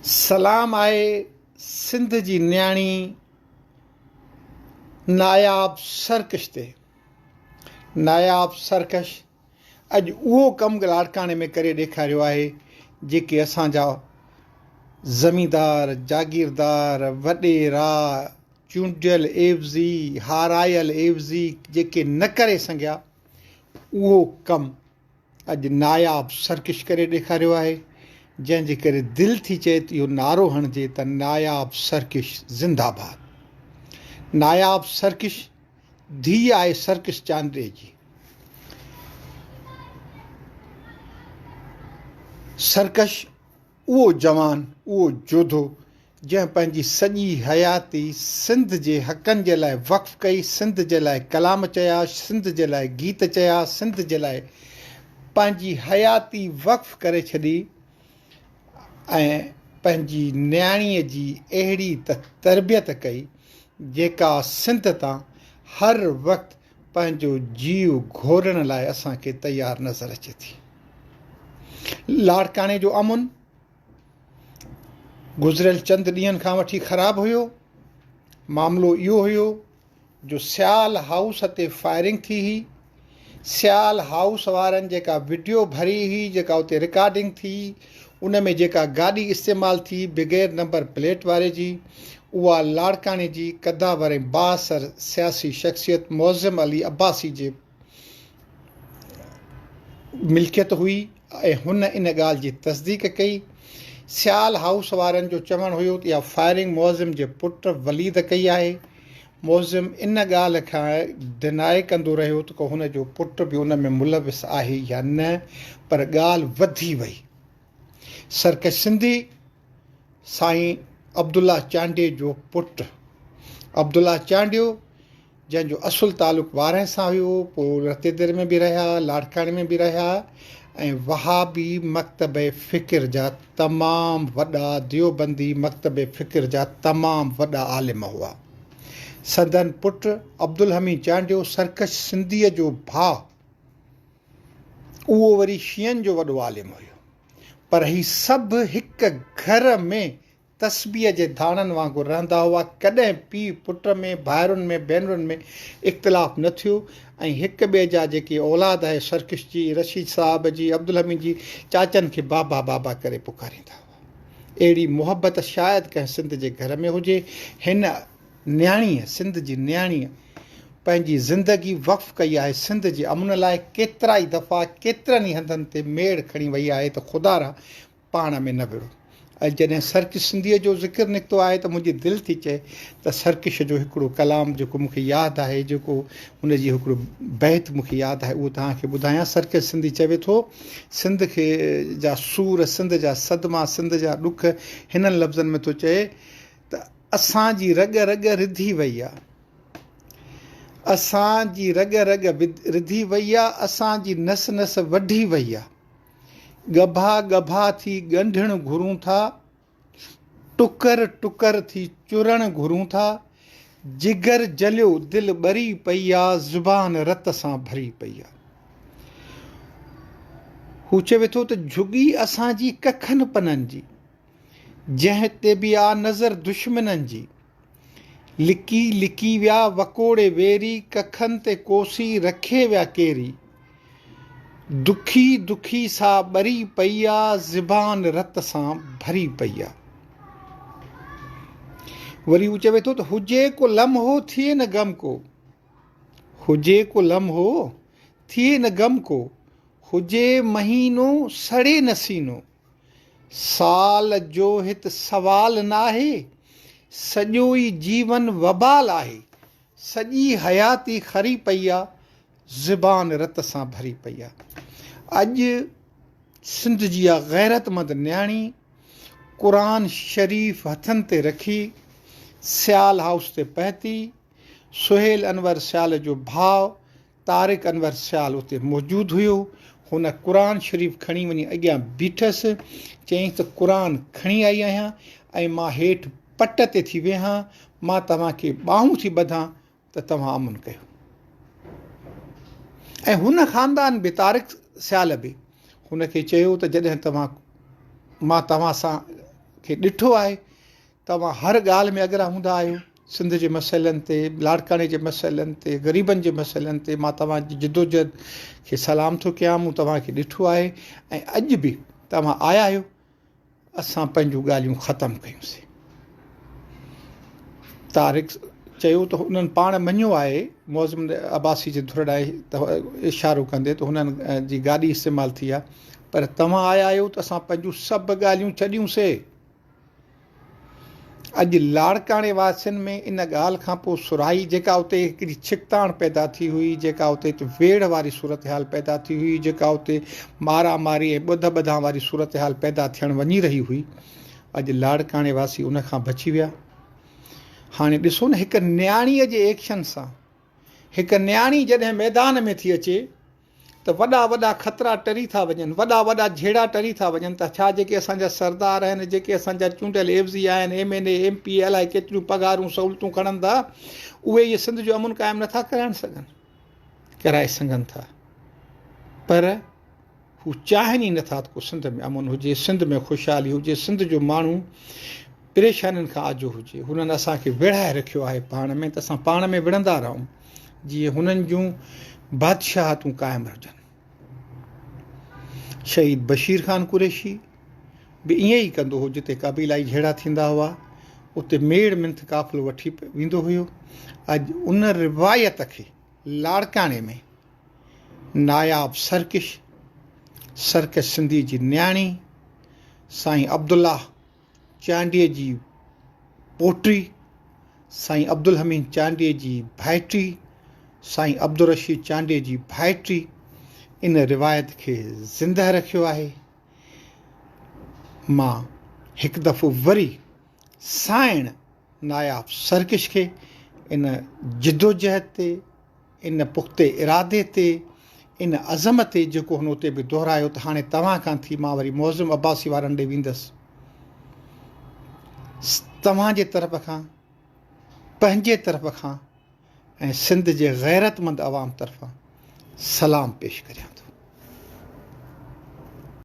सलाम आहे सिंध जी न्याणी नायाब सरकश ते। नायाब सरकश अॼु उहो कमु लाड़काणे में करे ॾेखारियो आहे जेके असांजा ज़मींदार जागीरदार वॾेरा चूंडियल एवज़ी हारायल एवज़ी जेके न करे सघिया उहो कमु अॼु नायाब सरकश करे ॾेखारियो आहे, जंहिंजे करे दिलि थी चए त इहो नारो हणिजे त नायाब सरकश ज़िंदाबाद। नायाब सरकश धीउ आहे सरकश चांडे जी। सरकश उहो जवान, उहो जोधो जंहिं पंहिंजी सॼी हयाती सिंध जे हक़नि जे लाइ वक़्फ़ कई, सिंध जे लाइ कलाम चया, सिंध जे लाइ गीत चया, सिंध जे लाइ पंहिंजी हयाती वक़्फ़ करे छॾी ऐं पंहिंजी न्याणीअ जी अहिड़ी तरबियत कई जेका सिंध तां हर वक़्तु पंहिंजो जीव घोरण लाइ असांखे तयारु नज़र अचे थी। लाड़काणे जो अमुन गुज़िरियल चंद ॾींहंनि खां वठी ख़राबु हुयो। मामिलो इहो हुयो जो सियाल हाउस ते फायरिंग थी हुई। सियाल हाउस वारनि जेका वीडियो भरी हुई, जेका उते रिकॉर्डिंग थी, उन में जेका गाॾी इस्तेमालु थी बग़ैर नंबर प्लेट वारे जी, उहा लाड़काणे जी कदावर ऐं बासर सियासी शख़्सियत मौज़िम अली अब्बासी जे मिल्कियत हुई ऐं हुन इन ॻाल्हि जी तस्दीक कई। सियाल हाउस वारनि जो चवणु हुयो त इहा फायरिंग मौज़िम जे पुटु वलीद कई आहे। मौज़िम इन ॻाल्हि खां डिनाए कंदो रहियो त को हुन जो पुटु बि उन में मुलविस आहे या न, पर ॻाल्हि वधी वई। सरकश सिंधी साईं अब्दुल्ला चांडे जो पुटु अब्दुल्ला चांडियो, जंहिंजो असुलु तालुक़ु वारनि सां हुयो, पोइ रतेदर में बि रहिया, लाड़काणे में बि रहिया ऐं वहाबी मकतब फ़िक्र जा तमामु वॾा, देवबंदी मकतब फ़िक्र जा तमामु वॾा आलिम हुआ। संदन पुटु अब्दुल हमीद चांडियो सरकश सिंधीअ जो भाउ, उहो वरी शीयनि जो वॾो आलिम हुयो। पर ही सभु हिकु घर में तस्बीह जे धाणनि वांगुरु रहंदा हुआ। कॾहिं पीउ पुट में, भाइरुनि में, भेनरुनि में इख़्तिलाफ़ु न थियो ऐं हिक ॿिए जा जेके औलाद आहे सरकश जी, रशीद साहब जी, अब्दुल हमीद जी, चाचनि खे बाबा बाबा करे पुकारींदा हुआ। अहिड़ी मुहबत शायदि कंहिं सिंध जे घर में हुजे। हिन न्याणीअ, सिंध जी न्याणीअ पंहिंजी ज़िंदगी वक़्फ़ कई आहे सिंध जे अमुन लाइ। केतिरा ई दफ़ा केतिरनि ई हंधनि ते मेड़ खणी वई आहे त ख़ुदा रा पाण में न विड़ो। ऐं जॾहिं सरकश सिंधीअ जो ज़िक्र निकितो आहे त मुंहिंजी दिलि थी चए त सरकश जो हिकिड़ो कलाम जेको मूंखे यादि आहे, जेको हुनजी हिकिड़ो बैत मूंखे यादि आहे, उहो तव्हांखे ॿुधायां। सरकश सिंधी चवे थो, सिंध खे जा सूर, सिंध जा सदमा, सिंध जा ॾुख हिननि लफ़्ज़नि में थो चए त असांजी रग रग रिधी वई आहे, असांजी रग रग रिधी वई आहे, असांजी नस नस वढी वई आहे। गभा गभा थी ॻंढणु घुरूं था, टुकर टुकर थी चुरण घुरूं था, जिगर जलियो दिलि ॿरी पई आहे, ज़ुबान रत सां भरी पई आहे। हू चवे थो त झुगी असांजी कखनि पननि जी, जंहिं ते बि आहे नज़र दुश्मननि जी, लिकी लिकी विया वकोड़े वेरी, कखनि ते कोसी रखे विया केरी, दुखी दुखी सा ॿरी पई आहे, ज़ुबान रत सां भरी पई आहे। वरी हू चवे थो त हुजे को लम्हो थिए न गम को, हुजे को लम्हो थिए न गम को, हुजे महीनो सड़े न सीनो, साल जो हित सवाल न आहे, सॼो ई जीवन वबाल आहे, सॼी हयाती खरी पई आहे, ज़ुबान रत सां भरी पई आहे। अॼु सिंध जी आहे गैरतमंद न्याणी क़ुरान शरीफ़ हथनि ते रखी सियाल हाउस ते पहुती। सुहेल अनवर सियाल जो भाउ तारिक अनवर सियाल उते मौजूदु हुयो। हुन क़ुरान शरीफ़ खणी वञी अॻियां बीठसि, चयईं त क़ुरान खणी आई आहियां ऐं मां हेठि पट ते थी वेहां, मां तव्हांखे ॿाहूं थी ॿधां त तव्हां अमन कयो। ऐं हुन ख़ानदान बि तारिक सियाल बि हुनखे चयो त जॾहिं मां तव्हां सां खे ॾिठो आहे तव्हां हर ॻाल्हि में अॻियां हूंदा आहियो। सिंध जे मसइलनि ते, लाड़काणे जे मसइलनि ते, ग़रीबनि जे मसइलनि ते मां तव्हांजी जिदोजहद खे सलाम थो कयां। मूं तव्हांखे ॾिठो आहे ऐं अॼु बि तव्हां आया आहियो, असां पंहिंजूं ॻाल्हियूं ख़तमु कयूंसीं। तारिक चयो त उन्हनि पाण मञियो आहे, मौज़म अब्बासी जे धुर ॾांहुं त इशारो कंदे त हुननि जी गाॾी इस्तेमालु थी आहे, पर तव्हां आया आहियो त असां पंहिंजूं सभु ॻाल्हियूं छॾियूंसीं। अॼु लाड़काणे वासियुनि में इन ॻाल्हि खां पोइ सुराही जेका उते हिकिड़ी छिकताण पैदा थी हुई, जेका उते वेड़ वारी सूरत हाल पैदा थी हुई, जेका उते मारा मारी ऐं ॿुध ॿुधां वारी सूरत हाल पैदा थियणु वञी रही हुई, अॼु लाड़काणे वासी उन खां बची विया। हाणे ॾिसो न, हिकु न्याणीअ जे एक्शन सां, हिकु न्याणी जॾहिं मैदान में थी अचे त वॾा वॾा ख़तरा टरी था वञनि, वॾा वॾा झेड़ा टरी था वञनि। त छा जेके असांजा सरदार आहिनि, जेके असांजा चूंडियल एवज़ी आहिनि, MNA MP अलाए केतिरियूं पघारूं सहूलियतूं खणनि था, उहे इहे सिंध जो अमुन क़ाइमु नथा कराए सघनि था। पर हू चाहिनि ई नथा त को सिंध में अमुन हुजे, सिंध में ख़ुशहाली हुजे, सिंध जो माण्हू परेशानियुनि खां आजो हुजे। हुननि असांखे विढ़ाए रखियो आहे पाण में, त असां पाण में विढ़ंदा रहूं जीअं हुननि जूं बादशाहतूं क़ाइमु हुजनि। शहीद बशीर ख़ान कुरैशी बि ईअं ई कंदो हो, जिते क़बीलाई झेड़ा थींदा हुआ उते मेड़ मिंथ काफ़िलो वठी वेंदो हुयो। अॼु उन रिवायत खे लाड़काणे में नायाब सरकश सिंधी जी न्याणी, साईं अब्दुल्ला चांडीअ जी पोटी, साईं अब्दुल हमीद चांडीअ जी भाइटी, साईं अब्दुल रशीद चांडीअ जी भाइटी, इन रिवायत खे ज़िंदा रखियो आहे। मां हिकु दफ़ो वरी साइण नायाब सरकश खे इन जिदोजहद ते, इन पुख़्ते इरादे ते, इन अज़मत ते जेको हुन उते बि दोहरायो, त हाणे तव्हां खां थी मां वरी मौज़म अब्बासी वारनि ॾे वेंदुसि। तव्हांजे तरफ़ खां, पंहिंजे तरफ़ खां ऐं सिंध जे ग़ैरतमंद अवाम तरफ़ां सलाम पेश करियां थो।